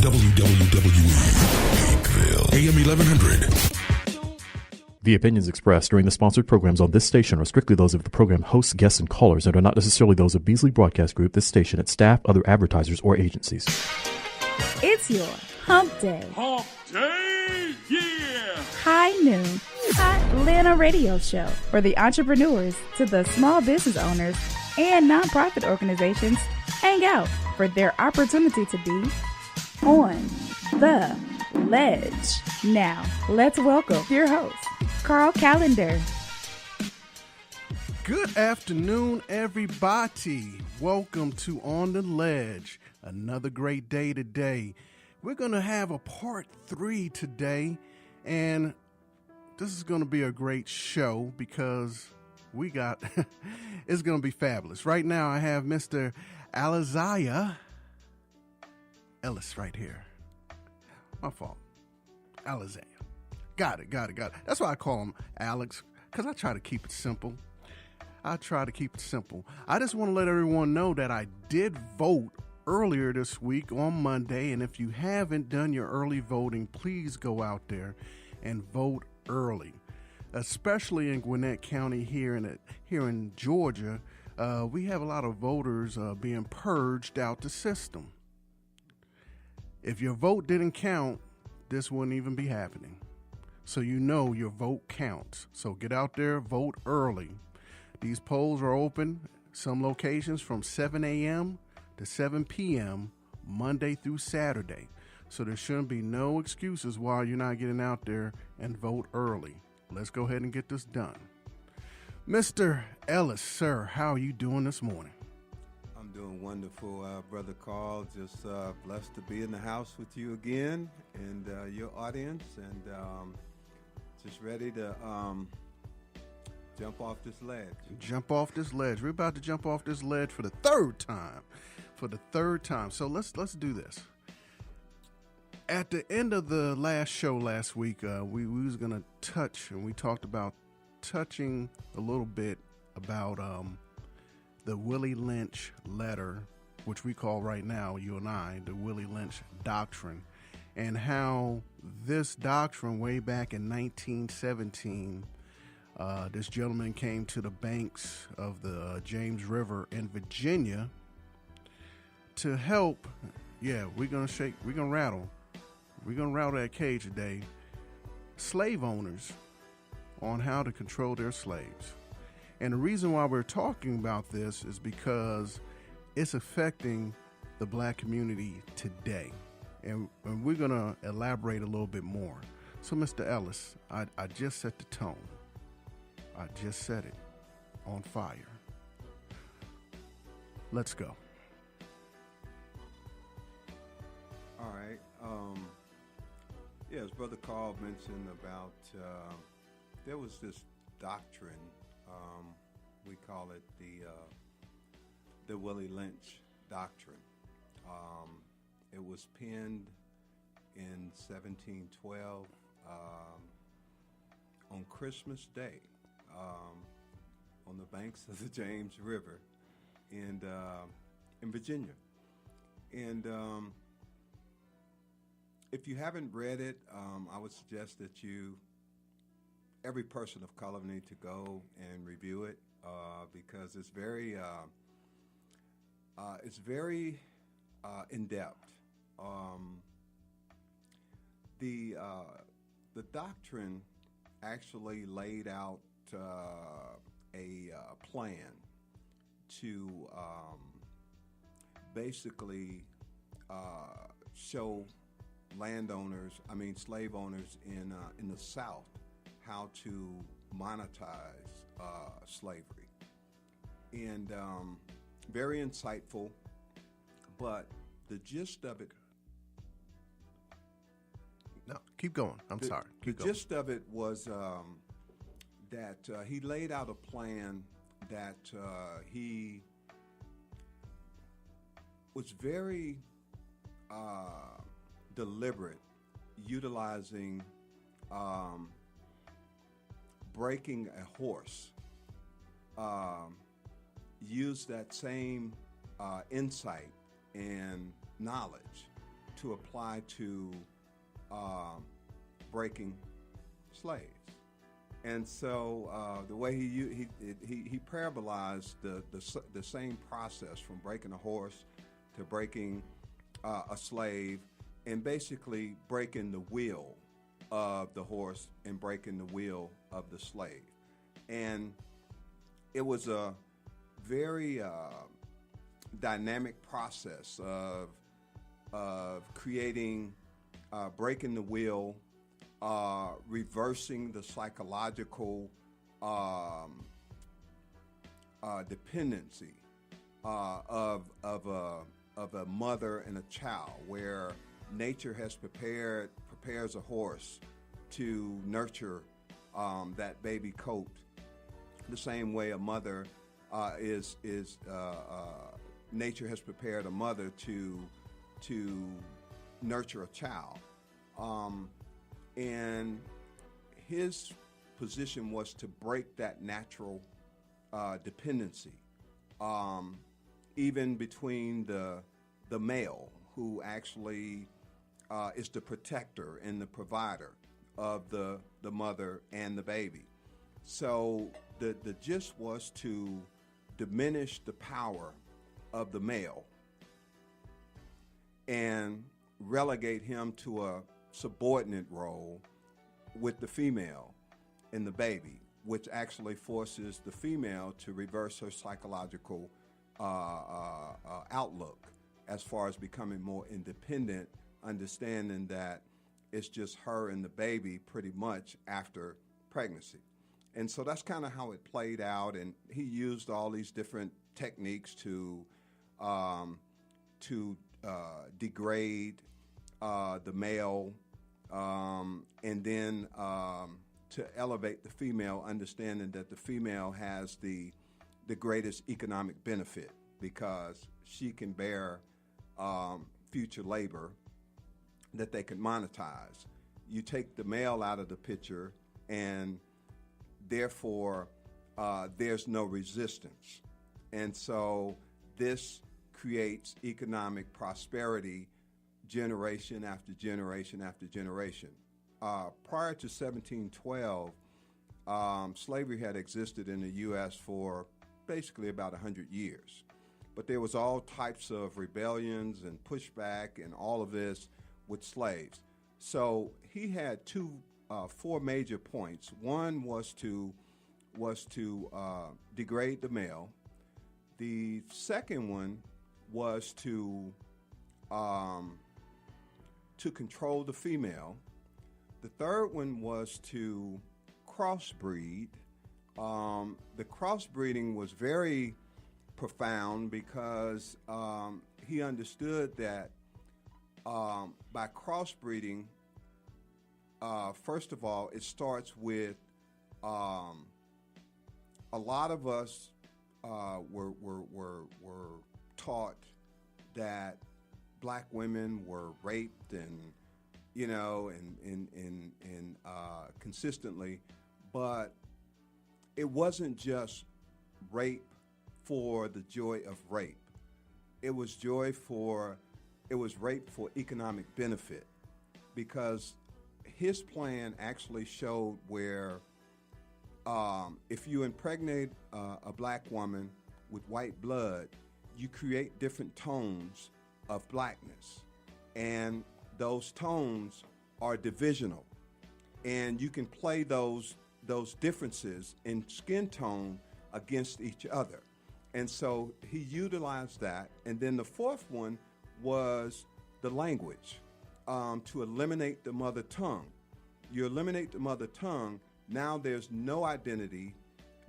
WWWE, Hakeville, AM 1100. The opinions expressed during the sponsored programs on this station are strictly those of the program hosts, guests, and callers and are not necessarily those of Beasley Broadcast Group, this station, its staff, other advertisers, or agencies. It's your Hump Day. Hump Day, yeah! High Noon Atlanta radio show for the entrepreneurs to the small business owners and nonprofit organizations hang out for their opportunity to be on the ledge. Now, let's welcome your host, Carl Callender. Good afternoon, everybody. Welcome to On the Ledge. Another great day today. We're going to have a part 3 today, and this is going to be a great show because it's going to be fabulous. Right now, I have Mr. Aleziah Ellis right here. My fault. Aleziah. Got it. That's why I call him Alex, because I try to keep it simple. I just want to let everyone know that I did vote earlier this week on Monday, and if you haven't done your early voting, please go out there and vote early, especially in Gwinnett County here in Georgia. We have a lot of voters being purged out the system. If your vote didn't count, this wouldn't even be happening. So you know your vote counts. So get out there, vote early. These polls are open, some locations from 7 a.m. to 7 p.m. Monday through Saturday. So there shouldn't be no excuses why you're not getting out there and vote early. Let's go ahead and get this done. Mr. Ellis, sir, how are you doing this morning? I'm doing wonderful, Brother Carl. Just blessed to be in the house with you again and your audience, and just ready to jump off this ledge. We're about to jump off this ledge for the third time. So let's do this. At the end of the last show last week, we was going to touch, and we talked about touching a little bit about the Willie Lynch letter, which we call right now, you and I, the Willie Lynch doctrine, and how this doctrine way back in 1917, this gentleman came to the banks of the James River in Virginia to help. Yeah, we're gonna rattle that cage today. Slave owners on how to control their slaves. And the reason why we're talking about this is because it's affecting the black community today. And we're going to elaborate a little bit more. So, Mr. Ellis, I just set the tone. I just set it on fire. Let's go. All right. As Brother Carl mentioned about, there was this doctrine, we call it the Willie Lynch doctrine. It was penned in 1712 on Christmas Day on the banks of the James River in Virginia. And if you haven't read it, I would suggest that every person of color need to go and review it because it's very in depth. The doctrine actually laid out a plan to basically show slave owners in the South how to monetize slavery. And very insightful, but the gist of it... No, keep going. I'm sorry. Keep going. The gist of it was that he laid out a plan that he was very deliberate, utilizing breaking a horse, use that same insight and knowledge to apply to breaking slaves. And so the way he parabolized the same process from breaking a horse to breaking a slave, and basically breaking the will of the horse and breaking the will of the slave. And it was a very dynamic process of creating, breaking the will, reversing the psychological dependency of a mother and a child, where nature has prepares a horse to nurture that baby coat the same way a mother nature has prepared a mother to nurture a child. And his position was to break that natural dependency, even between the male, who actually is the protector and the provider of the mother and the baby. So the gist was to diminish the power of the male and relegate him to a subordinate role with the female and the baby, which actually forces the female to reverse her psychological outlook as far as becoming more independent, understanding that it's just her and the baby pretty much after pregnancy. And so that's kind of how it played out, and he used all these different techniques to degrade the male, and then to elevate the female, understanding that the female has the greatest economic benefit because she can bear future labor that they can monetize. You take the male out of the picture, and therefore there's no resistance. And so this creates economic prosperity generation after generation after generation. Prior to 1712, slavery had existed in the U.S. for basically about 100 years. But there was all types of rebellions and pushback and all of this with slaves. So he had four major points. One was to degrade the male. The second one was to control the female. The third one was to crossbreed. The crossbreeding was very profound because he understood that by crossbreeding, first of all, it starts with a lot of us were taught that black women were raped and consistently, but it wasn't just rape for the joy of rape. It was rape for economic benefit, because his plan actually showed where if you impregnate a black woman with white blood, you create different tones of blackness, and those tones are divisional, and you can play those differences in skin tone against each other. And so he utilized that. And then the fourth one was the language, to eliminate the mother tongue. You eliminate the mother tongue, now there's no identity,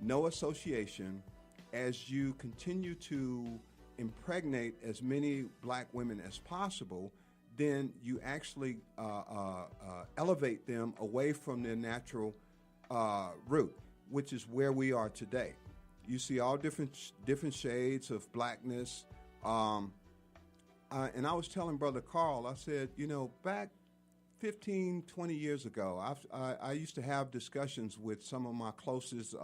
no association. As you continue to impregnate as many black women as possible, then you actually elevate them away from their natural root, which is where we are today. You see all different shades of blackness. And I was telling Brother Carl, I said, back 15, 20 years ago, I used to have discussions with some of my closest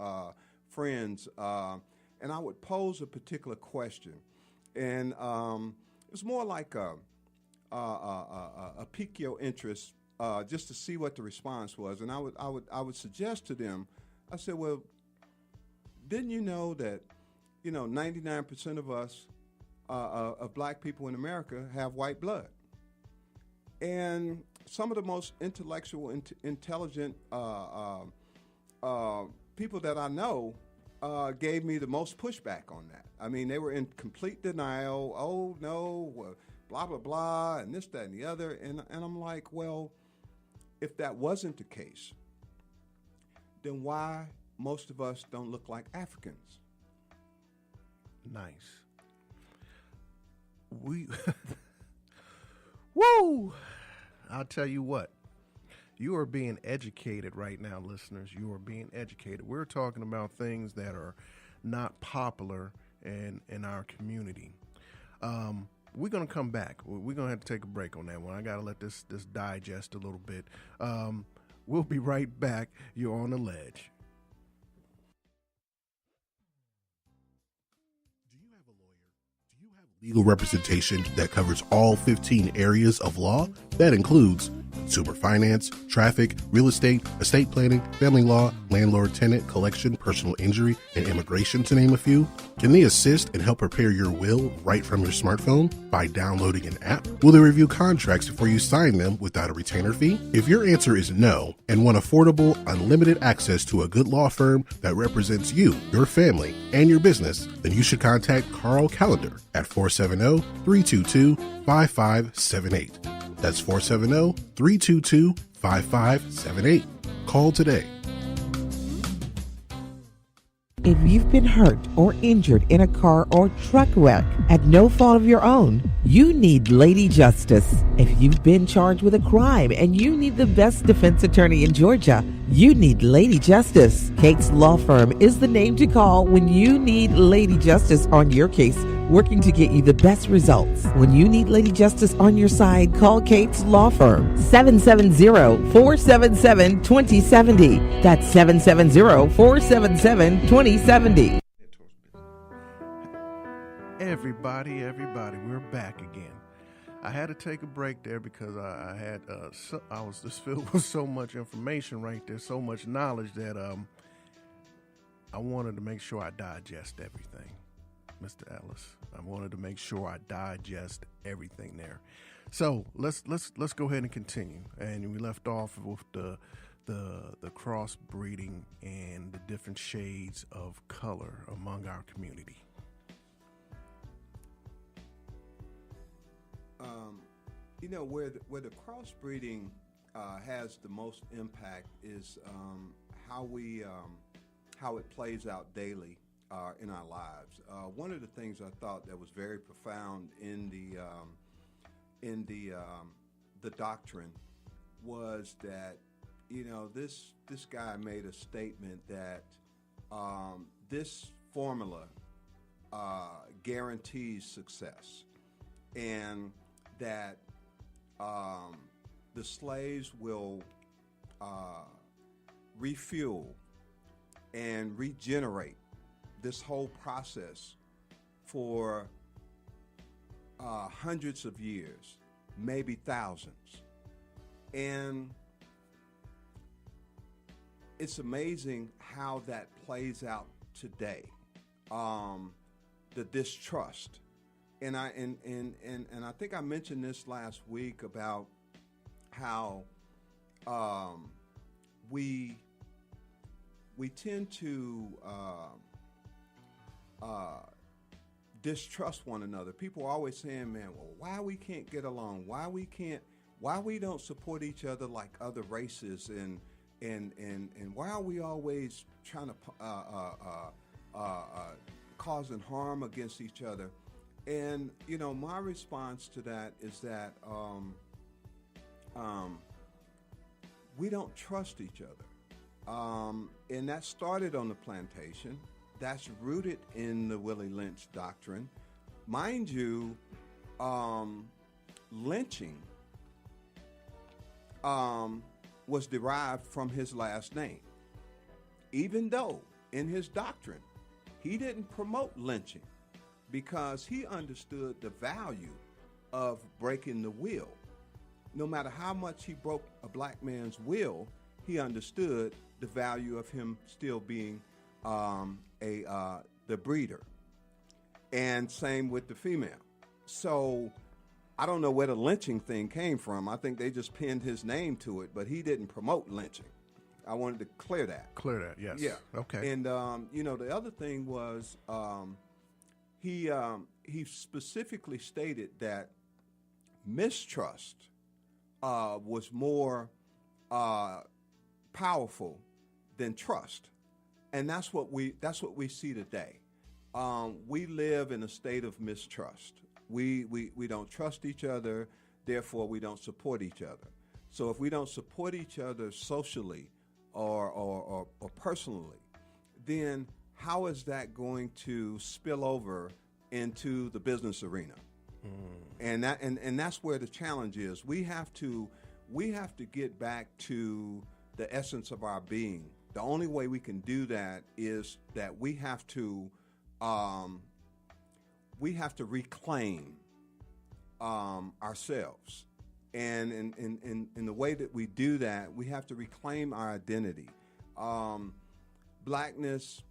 friends, and I would pose a particular question. And it was more like pique your interest just to see what the response was. And I would suggest to them, I said, well, didn't you know that 99% of us of black people in America have white blood? And some of the most intellectual, intelligent people that I know gave me the most pushback on that. I mean, they were in complete denial. Oh, no, blah, blah, blah, and this, that, and the other. And I'm like, well, if that wasn't the case, then why most of us don't look like Africans? Nice. Woo! I'll tell you what. You are being educated right now, listeners. You are being educated. We're talking about things that are not popular in our community. We're going to come back. We're going to have to take a break on that one. I got to let this digest a little bit. We'll be right back. You're on the ledge. Legal representation that covers all 15 areas of law. That includes consumer finance, traffic, real estate, estate planning, family law, landlord-tenant, collection, personal injury, and immigration, to name a few. Can they assist and help prepare your will right from your smartphone by downloading an app? Will they review contracts before you sign them without a retainer fee? If your answer is no and want affordable, unlimited access to a good law firm that represents you, your family, and your business, then you should contact Carl Callender at 470-322-5578. That's 470-322-5578. Call today. If you've been hurt or injured in a car or truck wreck at no fault of your own, you need Lady Justice. If you've been charged with a crime and you need the best defense attorney in Georgia, you need Lady Justice. Cates Law Firm is the name to call when you need Lady Justice on your case, working to get you the best results. When you need Lady Justice on your side, call Cates Law Firm, 770-477-2070. That's 770-477-2070. Everybody, we're back again. I had to take a break there because I was just filled with so much information right there, so much knowledge that I wanted to make sure I digest everything. Mr. Ellis, I wanted to make sure I digest everything there. So let's go ahead and continue. And we left off with the crossbreeding and the different shades of color among our community. Where the crossbreeding has the most impact is how it plays out daily in our lives. One of the things I thought that was very profound in the doctrine was that this guy made a statement that this formula guarantees success, and that the slaves will refuel and regenerate this whole process for hundreds of years, maybe thousands. And it's amazing how that plays out today. The distrust. And I think I mentioned this last week about how we tend to distrust one another. People are always saying, "Man, well, why we can't get along? Why we don't support each other like other races, and why are we always trying to causing harm against each other?" And my response to that is that we don't trust each other, and that started on the plantation. That's rooted in the Willie Lynch doctrine. Mind you, lynching was derived from his last name, even though in his doctrine he didn't promote lynching, because he understood the value of breaking the will. No matter how much he broke a black man's will, he understood the value of him still being the breeder. And same with the female. So I don't know where the lynching thing came from. I think they just pinned his name to it, but he didn't promote lynching. I wanted to clear that. Clear that, yes. Yeah. Okay. And, the other thing was he specifically stated that mistrust was more powerful than trust. And that's what we see today. We live in a state of mistrust. We don't trust each other, therefore we don't support each other. So if we don't support each other socially or personally, then how is that going to spill over into the business arena? And that's where the challenge is. We have to get back to the essence of our being. The only way we can do that is that we have to reclaim ourselves. And in the way that we do that, we have to reclaim our identity. Blackness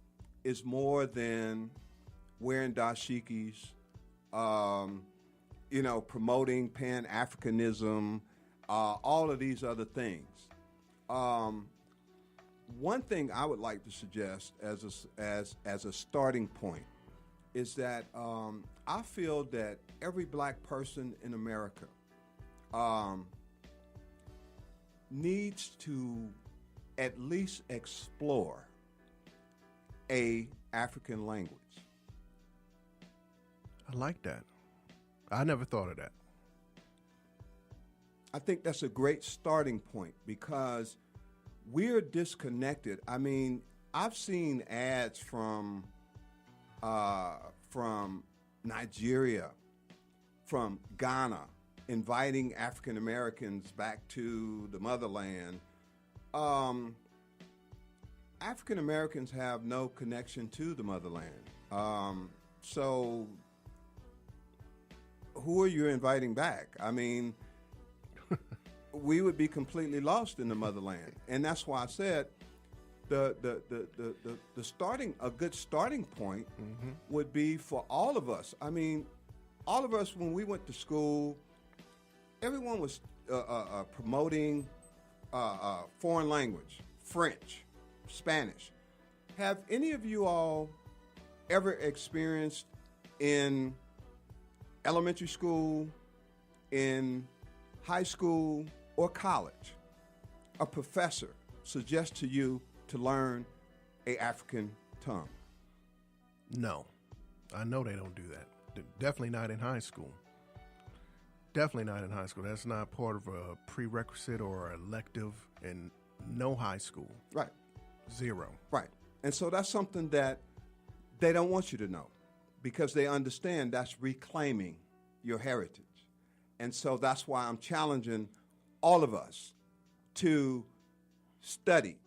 is more than wearing dashikis, promoting Pan-Africanism, all of these other things. One thing I would like to suggest as a starting point is that I feel that every black person in America needs to at least explore a African language. I like that. I never thought of that. I think that's a great starting point because we're disconnected. I mean, I've seen ads from Nigeria, from Ghana, inviting African Americans back to the motherland. African Americans have no connection to the motherland. So who are you inviting back? I mean, we would be completely lost in the motherland. And that's why I said a good starting point would be for all of us. I mean, all of us, when we went to school, everyone was promoting foreign language, French, Spanish. Have any of you all ever experienced in elementary school, in high school, or college, a professor suggests to you to learn an African tongue? No. I know they don't do that. Definitely not in high school. Definitely not in high school. That's not part of a prerequisite or elective in no high school. Right. Zero. Right. And so that's something that they don't want you to know because they understand that's reclaiming your heritage. And so that's why I'm challenging all of us to study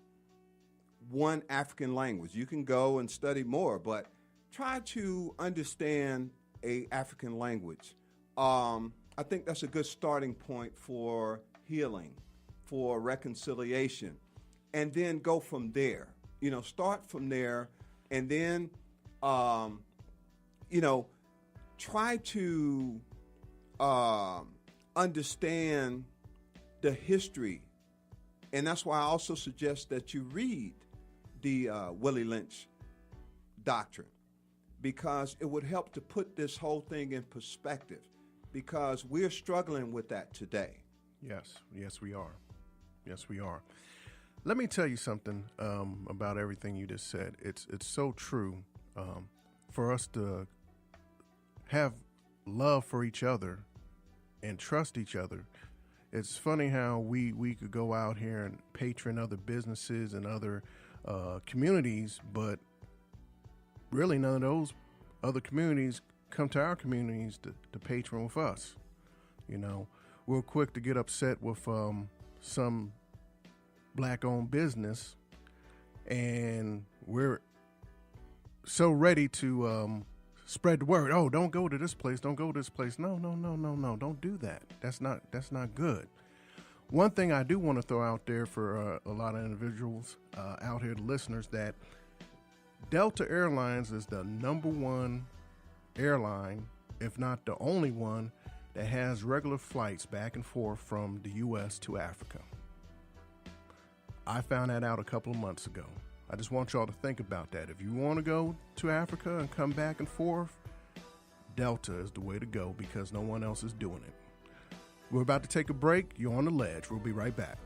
one African language. You can go and study more, but try to understand a African language. I think that's a good starting point for healing, for reconciliation, and then go from there. Start from there, and then, try to understand the history. And that's why I also suggest that you read the Willie Lynch doctrine, because it would help to put this whole thing in perspective, because we're struggling with that today. Yes, we are. Yes, we are. Let me tell you something about everything you just said. It's so true. For us to have love for each other and trust each other, it's funny how we could go out here and patron other businesses and other communities, but really none of those other communities come to our communities to patron with us. We're quick to get upset with some black-owned business, and we're so ready to spread the word. Oh, don't go to this place. Don't go to this place. No. Don't do that. That's not good. One thing I do want to throw out there for a lot of individuals out here, the listeners, that Delta Airlines is the number one airline, if not the only one, that has regular flights back and forth from the U.S. to Africa. I found that out a couple of months ago. I just want y'all to think about that. If you want to go to Africa and come back and forth, Delta is the way to go because no one else is doing it. We're about to take a break. You're on the ledge. We'll be right back.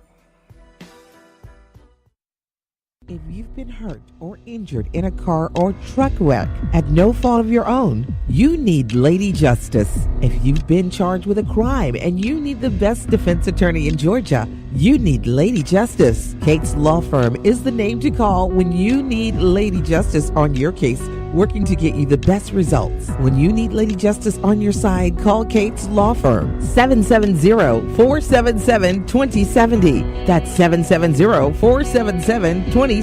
If you've been hurt or injured in a car or truck wreck at no fault of your own, you need Lady Justice. If you've been charged with a crime and you need the best defense attorney in Georgia, you need Lady Justice. Kate's Law Firm is the name to call when you need Lady Justice on your case, working to get you the best results. When you need Lady Justice on your side, call Kate's Law Firm, 770-477-2070. That's 770-477-2070.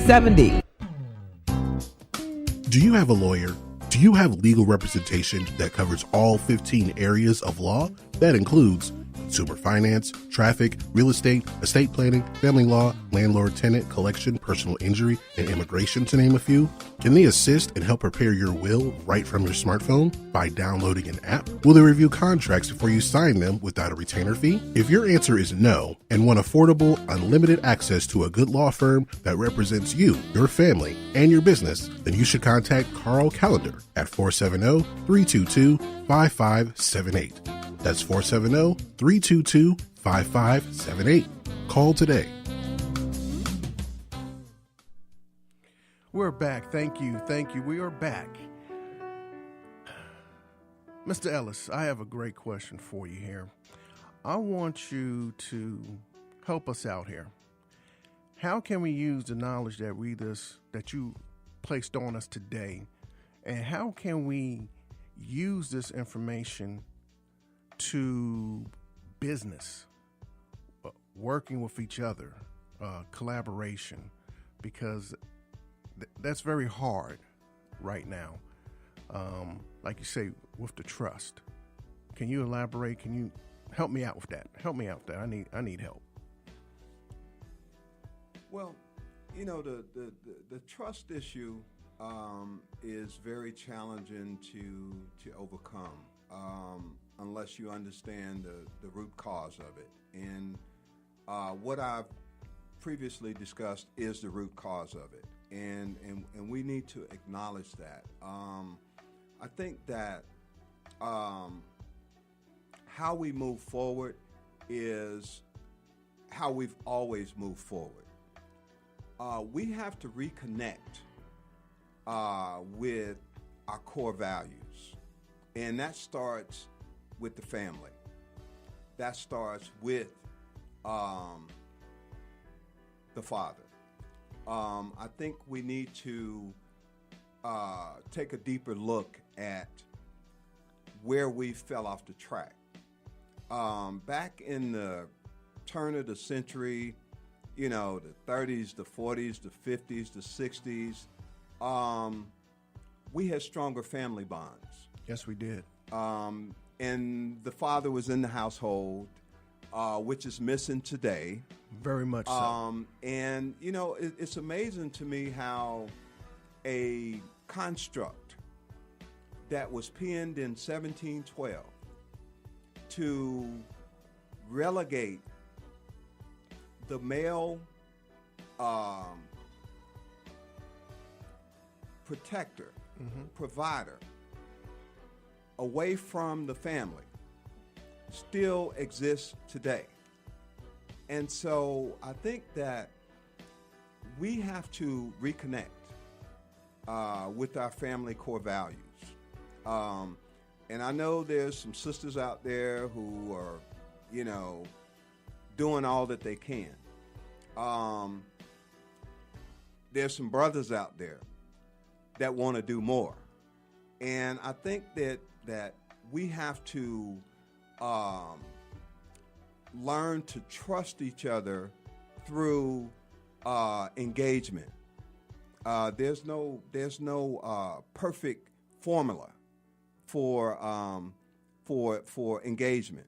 Do you have a lawyer? Do you have legal representation that covers all 15 areas of law? That includes consumer finance, traffic, real estate planning, family law, landlord-tenant, collection, personal injury, and immigration, to name a few. Can they assist and help prepare your will right from your smartphone by downloading an app? Will they review contracts before you sign them without a retainer fee? If your answer is no and want affordable, unlimited access to a good law firm that represents you, your family, and your business, then you should contact Carl Callender at 470-322-5578. That's 470-322-5578. Call today. We're back. Thank you. We are back. Mr. Ellis, I have a great question for you here. I want you to help us out here. How can we use the knowledge that you placed on us today, and how can we use this information to business, working with each other, collaboration, because that's very hard right now. Like you say, with the trust. Can you elaborate? Can you help me out with that? I need help. Well, the trust issue is very challenging to overcome. Unless you understand the root cause of it. And what I've previously discussed is the root cause of it. And we need to acknowledge that. I think that how we move forward is how we've always moved forward. We have to reconnect with our core values. And that starts with the family. That starts with the father. I think we need to take a deeper look at where we fell off the track. Back in the turn of the century, the 30s, the 40s, the 50s, the 60s, we had stronger family bonds. Yes, we did. And the father was in the household, which is missing today. Very much so. And, it's amazing to me how a construct that was penned in 1712 to relegate the male protector, provider, away from the family still exists today. And so I think that we have to reconnect with our family core values. And I know there's some sisters out there who are, doing all that they can. There's some brothers out there that want to do more. And I think that we have to learn to trust each other through engagement. There's no perfect formula for engagement.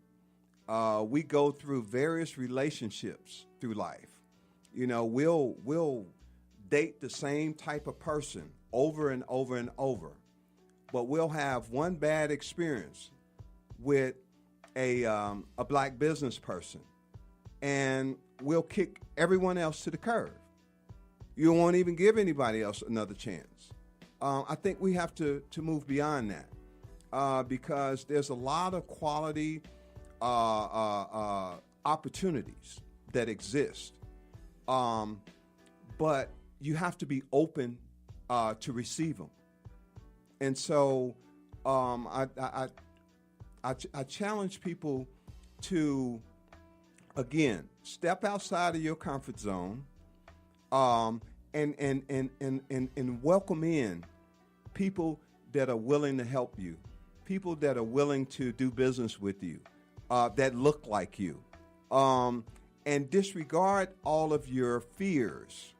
We go through various relationships through life. You know, we'll date the same type of person over and over and over, but we'll have one bad experience with a black business person, and we'll kick everyone else to the curb. You won't even give anybody else another chance. I think we have to move beyond that because there's a lot of quality opportunities that exist, but you have to be open to receive them. And so I challenge people to, again, step outside of your comfort zone, and welcome in people that are willing to help you, people that are willing to do business with you, that look like you, and disregard all of your fears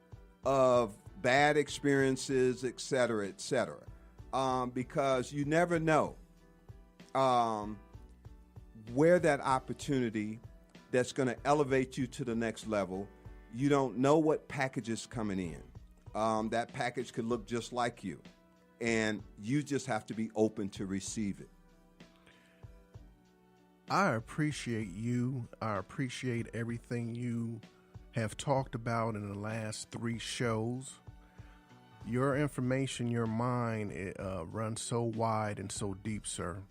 of bad experiences, et cetera, because you never know where that opportunity that's going to elevate you to the next level. You don't know what package is coming in. That package could look just like you, and you just have to be open to receive it. I appreciate you. I appreciate everything you have talked about in the last 3 shows. Your information, your mind, runs so wide and so deep, sir.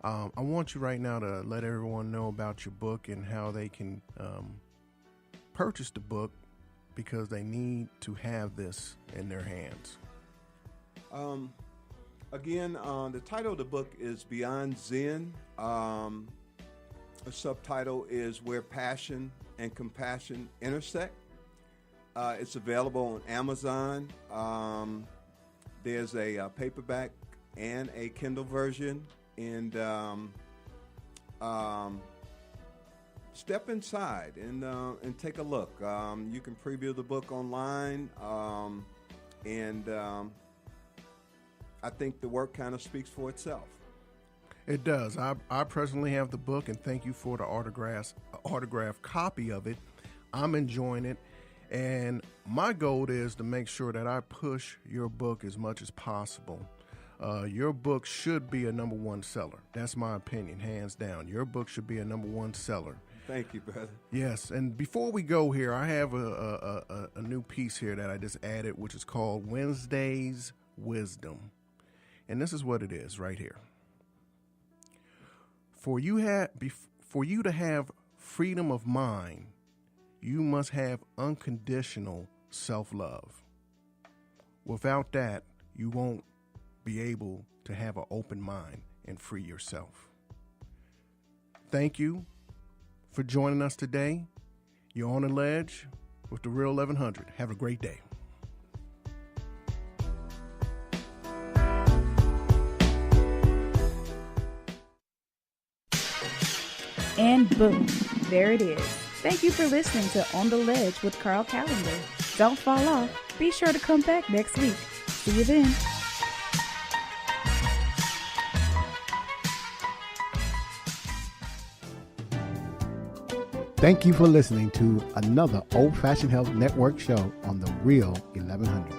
I want you right now to let everyone know about your book and how they can purchase the book, because they need to have this in their hands. Again, the title of the book is Beyond Zen. The subtitle is Where Passion and Compassion Intersect. It's available on Amazon. There's a paperback and a Kindle version. And step inside and take a look. You can preview the book online, and I think the work kind of speaks for itself. It does. I personally have the book, and thank you for the autographed copy of it. I'm enjoying it, and my goal is to make sure that I push your book as much as possible. Your book should be a #1 seller. That's my opinion, hands down. Your book should be a #1 seller. Thank you, brother. Yes, and before we go here, I have a new piece here that I just added, which is called Wednesday's Wisdom. And this is what it is right here. For you to have freedom of mind, you must have unconditional self-love. Without that, you won't be able to have an open mind and free yourself. Thank you for joining us today. You're on the ledge with the Real 1100. Have a great day. And boom, there it is. Thank you for listening to On the Ledge with Carl Callender. Don't fall off. Be sure to come back next week. See you then. Thank you for listening to another Old Fashioned Health Network show on the Real 1100.